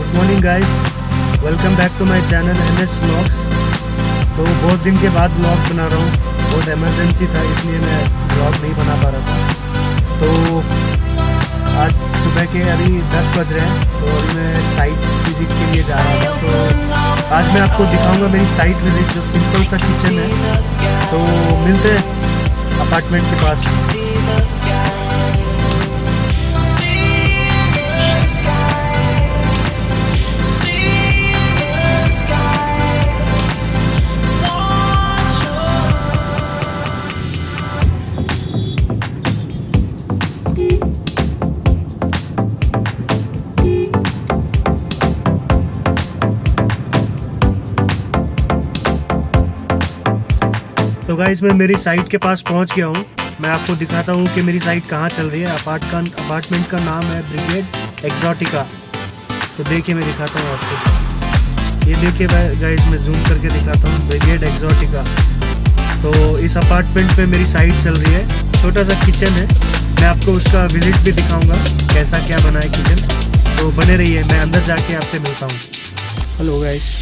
Good morning guys, welcome back to my channel NS vlogs. तो बहुत दिन के बाद व्लॉग बना रहा हूँ। बहुत इमरजेंसी था इसलिए मैं व्लॉग नहीं बना पा रहा था। तो आज सुबह के अभी 10 बज रहे हैं, तो अभी मैं साइट विज़िट के लिए जा रहा था। तो आज मैं आपको दिखाऊंगा मेरी साइट विज़िट, जो सिंपल सा किचन है। तो मिलते हैं अपार्टमेंट के पास। तो गाइस, मैं मेरी साइट के पास पहुंच गया हूं। मैं आपको दिखाता हूं कि मेरी साइट कहां चल रही है। अपार्टमेंट का नाम है ब्रिगेड एक्सोटिका। तो देखिए, मैं दिखाता हूं आपको। ये देखिए गाइस, मैं जूम करके दिखाता हूं, ब्रिगेड एक्सोटिका। तो इस अपार्टमेंट पे मेरी साइट चल रही है। छोटा सा किचन है, मैं आपको उसका विजिट भी दिखाऊँगा, कैसा क्या बना है किचन। तो बने रहिए, मैं अंदर जाके आपसे मिलता हूँ। हेलो गाइस,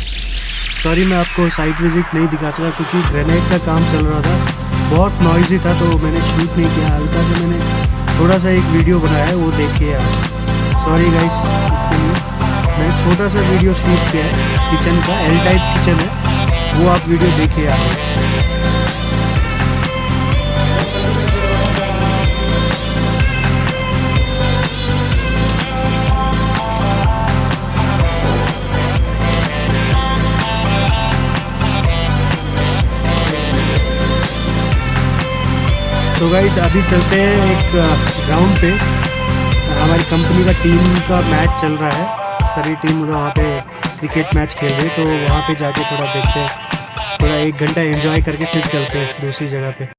सॉरी मैं आपको साइट विजिट नहीं दिखा सका क्योंकि ग्रेनाइट का काम चल रहा था। बहुत नॉइजी था तो मैंने शूट नहीं किया। हल्का सा मैंने थोड़ा सा एक वीडियो बनाया है, वो देखिए आप। सॉरी गाइस इसके लिए। मैंने छोटा सा वीडियो शूट किया है किचन का, L टाइप किचन है, वो आप वीडियो देखिए आप। तो गाइस, अभी चलते हैं एक ग्राउंड पे। हमारी कंपनी का टीम का मैच चल रहा है। सारी टीम वहाँ पे क्रिकेट मैच खेल रही है, तो वहाँ पे जाके थोड़ा देखते हैं। थोड़ा 1 घंटा एंजॉय करके फिर चलते हैं दूसरी जगह पे।